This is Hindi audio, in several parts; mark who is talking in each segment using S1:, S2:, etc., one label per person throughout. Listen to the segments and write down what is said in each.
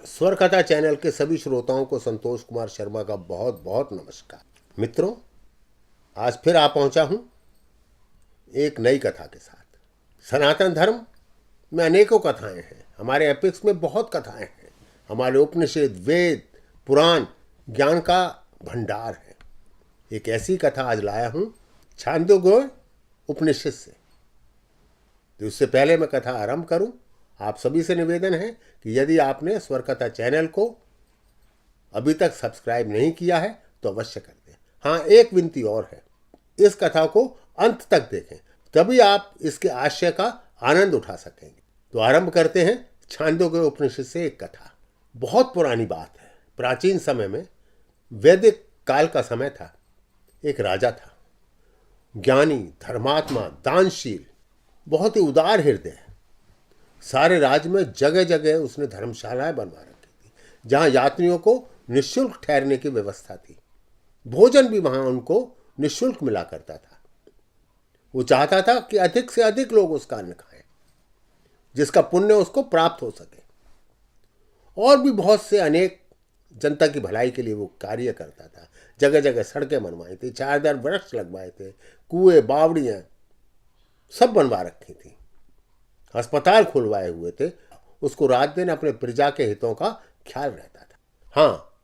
S1: स्वर कथा चैनल के सभी श्रोताओं को संतोष कुमार शर्मा का बहुत बहुत नमस्कार। मित्रों, आज फिर आ पहुंचा हूं एक नई कथा के साथ। सनातन धर्म में अनेकों कथाएं हैं, हमारे एपिक्स में बहुत कथाएं हैं, हमारे उपनिषद, वेद, पुराण ज्ञान का भंडार है। एक ऐसी कथा आज लाया हूं छांदोग्य उपनिषद से। तो इससे पहले मैं कथा आरंभ करूं, आप सभी से निवेदन है कि यदि आपने स्वर कथा चैनल को अभी तक सब्सक्राइब नहीं किया है तो अवश्य कर दें। हाँ, एक विनती और है, इस कथा को अंत तक देखें, तभी आप इसके आशय का आनंद उठा सकेंगे। तो आरंभ करते हैं छांदोग्य उपनिषद से एक कथा। बहुत पुरानी बात है। प्राचीन समय में, वैदिक काल का समय था। एक राजा था, ज्ञानी, धर्मात्मा, दानशील, बहुत ही उदार हृदय। सारे राज्य में जगह जगह उसने धर्मशालाएं बनवा रखी थी, जहां यात्रियों को निःशुल्क ठहरने की व्यवस्था थी। भोजन भी वहां उनको निःशुल्क मिला करता था। वो चाहता था कि अधिक से अधिक लोग उसका अन्न खाएं, जिसका पुण्य उसको प्राप्त हो सके। और भी बहुत से अनेक जनता की भलाई के लिए वो कार्य करता था। जगह जगह सड़कें बनवाई थी, छायादार वृक्ष लगवाए थे, कुएं, बावड़ियां सब बनवा रखी थी, अस्पताल खुलवाए हुए थे। उसको रात दिन अपने प्रजा के हितों का ख्याल रहता था। हाँ,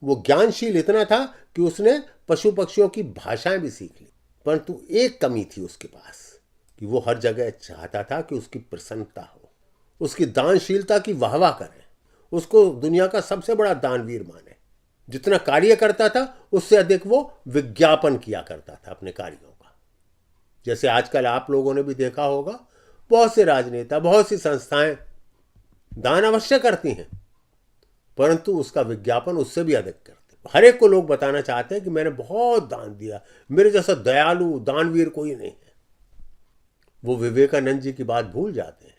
S1: वो ज्ञानशील इतना था कि उसने पशु पक्षियों की भाषाएं भी सीख ली। परंतु एक कमी थी उसके पास, कि वो हर जगह चाहता था कि उसकी प्रसन्नता हो, उसकी दानशीलता की वाहवाह करें, उसको दुनिया का सबसे बड़ा दानवीर माने। जितना कार्य करता था उससे अधिक वो विज्ञापन किया करता था अपने कार्यों का। जैसे आजकल आप लोगों ने भी देखा होगा, बहुत से राजनेता, बहुत सी संस्थाएं दान अवश्य करती हैं, परंतु उसका विज्ञापन उससे भी अधिक करते। हर एक को लोग बताना चाहते हैं कि मैंने बहुत दान दिया, मेरे जैसा दयालु दानवीर कोई नहीं है। वो विवेकानंद जी की बात भूल जाते हैं।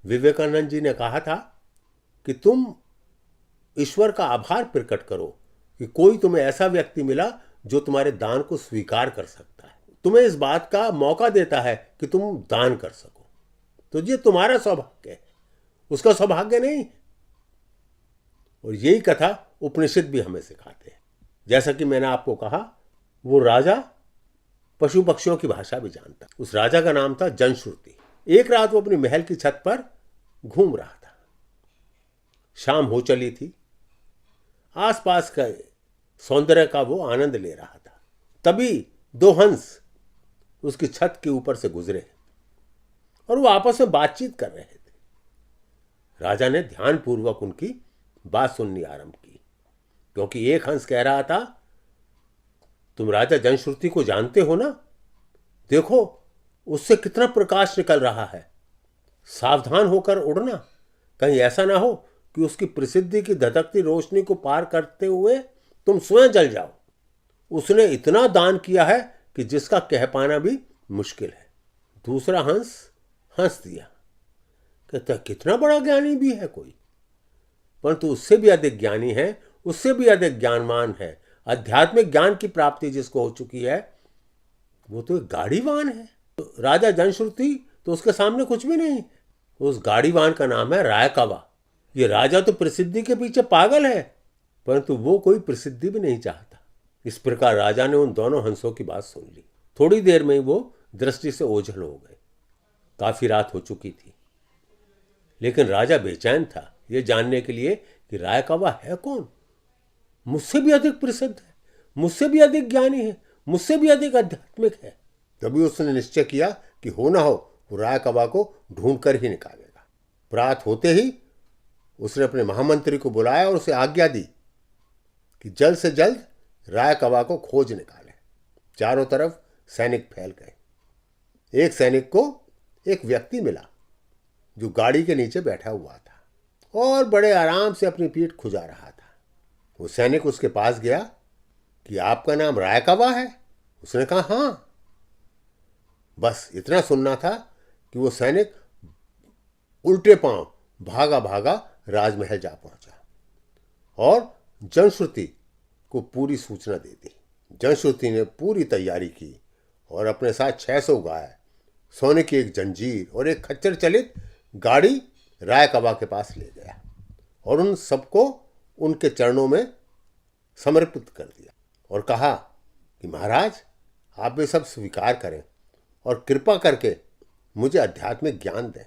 S1: विवेकानंद जी ने कहा था कि तुम ईश्वर का आभार प्रकट करो कि कोई तुम्हें ऐसा व्यक्ति मिला जो तुम्हारे दान को स्वीकार कर सकता है, तुम्हें इस बात का मौका देता है कि तुम दान कर सको। तो ये तुम्हारा सौभाग्य है, उसका सौभाग्य नहीं। और यही कथा उपनिषद भी हमें सिखाते हैं। जैसा कि मैंने आपको कहा, वो राजा पशु पक्षियों की भाषा भी जानता। उस राजा का नाम था जनश्रुति। एक रात वो अपनी महल की छत पर घूम रहा था। शाम हो चली थी, आसपास का सौंदर्य का वो आनंद ले रहा था। तभी दो हंस उसकी छत के ऊपर से गुजरे और वो आपस में बातचीत कर रहे थे। राजा ने ध्यानपूर्वक उनकी बात सुननी आरंभ की, क्योंकि एक हंस कह रहा था, तुम राजा जनश्रुति को जानते हो ना? देखो उससे कितना प्रकाश निकल रहा है। सावधान होकर उड़ना, कहीं ऐसा ना हो कि उसकी प्रसिद्धि की धधकती रोशनी को पार करते हुए तुम स्वयं जल जाओ। उसने इतना दान किया है कि जिसका कह पाना भी मुश्किल है। दूसरा हंस हंस दिया, कहता कितना बड़ा ज्ञानी भी है कोई, परंतु उससे भी अधिक ज्ञानी है, उससे भी अधिक ज्ञानवान है। आध्यात्मिक ज्ञान की प्राप्ति जिसको हो चुकी है, वो तो एक गाड़ीवान है। तो राजा जनश्रुति तो उसके सामने कुछ भी नहीं। उस गाड़ीवान का नाम है रायकवा। ये राजा तो प्रसिद्धि के पीछे पागल है, परंतु वो कोई प्रसिद्धि भी नहीं चाहता। इस प्रकार राजा ने उन दोनों हंसों की बात सुन ली। थोड़ी देर में ही वो दृष्टि से ओझल हो गए। काफी रात हो चुकी थी, लेकिन राजा बेचैन था ये जानने के लिए कि रायकवा है कौन। मुझसे भी अधिक प्रसिद्ध है, मुझसे भी अधिक ज्ञानी है, मुझसे भी अधिक आध्यात्मिक है। तभी उसने निश्चय किया कि हो ना हो वो रायकवा को ढूंढ कर ही निकालेगा। प्रात होते ही उसने अपने महामंत्री को बुलाया और उसे आज्ञा दी कि जल्द से जल्द रायकवा को खोज निकाले। चारों तरफ सैनिक फैल गए। एक सैनिक को एक व्यक्ति मिला जो गाड़ी के नीचे बैठा हुआ था और बड़े आराम से अपनी पीठ खुजा रहा था। वो सैनिक उसके पास गया कि आपका नाम रायकवा है? उसने कहा हाँ। बस इतना सुनना था कि वो सैनिक उल्टे पांव भागा भागा राजमहल जा पहुंचा और जनश्रुति को पूरी सूचना दे दी। जनश्रुति ने पूरी तैयारी की और अपने साथ 600 गाय, सोने की एक जंजीर और एक खच्चर चलित गाड़ी रायकवा के पास ले गया। और उन सबको उनके चरणों में समर्पित कर दिया और कहा कि महाराज, आप ये सब स्वीकार करें और कृपा करके मुझे आध्यात्मिक ज्ञान दें।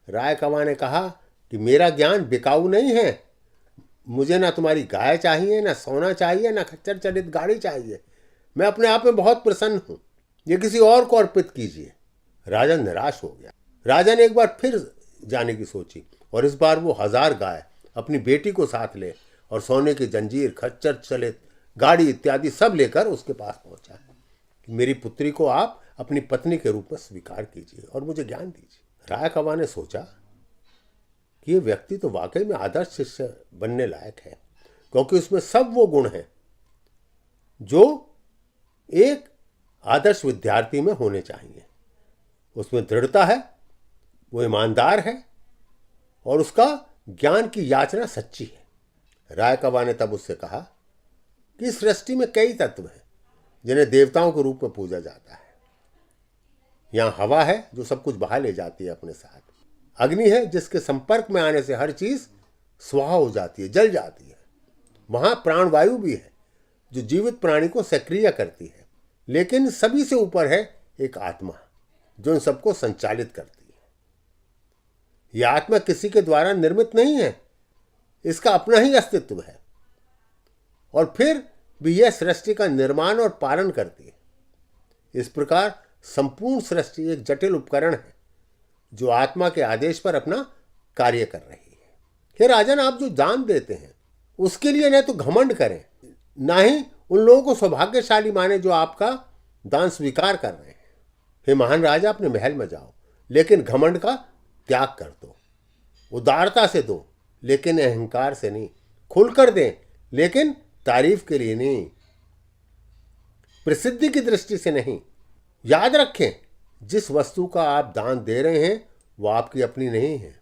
S1: राय कवा ने कहा कि मेरा ज्ञान बिकाऊ नहीं है, मुझे ना तुम्हारी गाय चाहिए, ना सोना चाहिए, ना खच्चर चलित गाड़ी चाहिए। मैं अपने आप में बहुत प्रसन्न हूं, ये किसी और को अर्पित कीजिए। राजा निराश हो गया। राजा ने एक बार फिर जाने की सोची और इस बार वो 1000 गाय अपनी बेटी को साथ ले और सोने की जंजीर, खच्चर चलित गाड़ी इत्यादि सब लेकर उसके पास पहुंचा कि मेरी पुत्री को आप अपनी पत्नी के रूप में स्वीकार कीजिए और मुझे ज्ञान दीजिए। राय कवा ने सोचा कि ये व्यक्ति तो वाकई में आदर्श शिष्य बनने लायक है, क्योंकि उसमें सब वो गुण हैं जो एक आदर्श विद्यार्थी में होने चाहिए। उसमें दृढ़ता है, वो ईमानदार है और उसका ज्ञान की याचना सच्ची है। राय कवा ने तब उससे कहा कि इस सृष्टि में कई तत्व हैं जिन्हें देवताओं के रूप में पूजा जाता है। यहां हवा है जो सब कुछ बहा ले जाती है अपने साथ, अग्नि है जिसके संपर्क में आने से हर चीज स्वाहा हो जाती है, जल जाती है। वहां प्राणवायु भी है जो जीवित प्राणी को सक्रिय करती है, लेकिन सभी से ऊपर है एक आत्मा जो इन सबको संचालित करती है। यह आत्मा किसी के द्वारा निर्मित नहीं है, इसका अपना ही अस्तित्व है और फिर भी यह सृष्टि का निर्माण और पालन करती है। इस प्रकार संपूर्ण सृष्टि एक जटिल उपकरण है जो आत्मा के आदेश पर अपना कार्य कर रही है। हे राजन, आप जो दान देते हैं उसके लिए न तो घमंड करें, ना ही उन लोगों को सौभाग्यशाली माने जो आपका दान स्वीकार कर रहे हैं। हे महान राजा, अपने महल में जाओ, लेकिन घमंड का त्याग कर दो। उदारता से दो, लेकिन अहंकार से नहीं। खुलकर दें, लेकिन तारीफ के लिए नहीं, प्रसिद्धि की दृष्टि से नहीं। याद रखें, जिस वस्तु का आप दान दे रहे हैं वो आपकी अपनी नहीं है,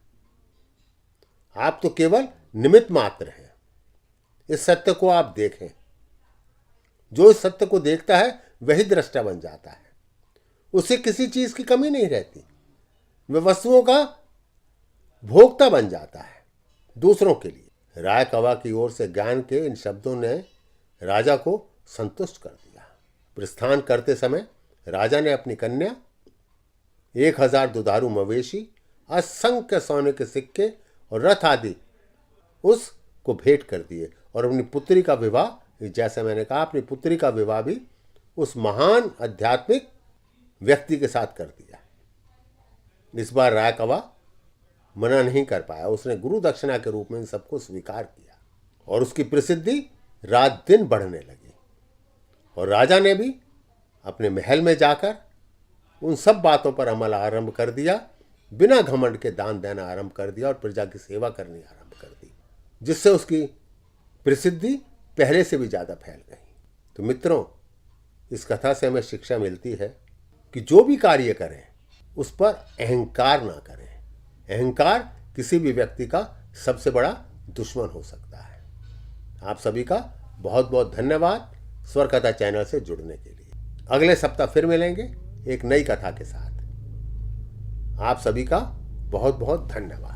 S1: आप तो केवल निमित्त मात्र हैं। इस सत्य को आप देखें। जो इस सत्य को देखता है वही दृष्टा बन जाता है, उसे किसी चीज की कमी नहीं रहती। वह वस्तुओं का भोक्ता बन जाता है दूसरों के लिए। राय कवा की ओर से ज्ञान के इन शब्दों ने राजा को संतुष्ट कर दिया। प्रस्थान करते समय राजा ने अपनी कन्या, 1000 दुधारू मवेशी, असंख्य सोने के सिक्के और रथ आदि उसको भेंट कर दिए और अपनी पुत्री का विवाह, जैसे मैंने कहा, अपनी पुत्री का विवाह भी उस महान आध्यात्मिक व्यक्ति के साथ कर दिया। इस बार राय कवा मना नहीं कर पाया। उसने गुरु दक्षिणा के रूप में इन सबको स्वीकार किया और उसकी प्रसिद्धि रात दिन बढ़ने लगी। और राजा ने भी अपने महल में जाकर उन सब बातों पर अमल आरंभ कर दिया, बिना घमंड के दान देना आरंभ कर दिया और प्रजा की सेवा करनी आरंभ कर दी, जिससे उसकी प्रसिद्धि पहले से भी ज़्यादा फैल गई। तो मित्रों, इस कथा से हमें शिक्षा मिलती है कि जो भी कार्य करें उस पर अहंकार ना करें। अहंकार किसी भी व्यक्ति का सबसे बड़ा दुश्मन हो सकता है। आप सभी का बहुत बहुत धन्यवाद स्वर कथा चैनल से जुड़ने के लिए। अगले सप्ताह फिर मिलेंगे एक नई कथा के साथ। आप सभी का बहुत बहुत धन्यवाद।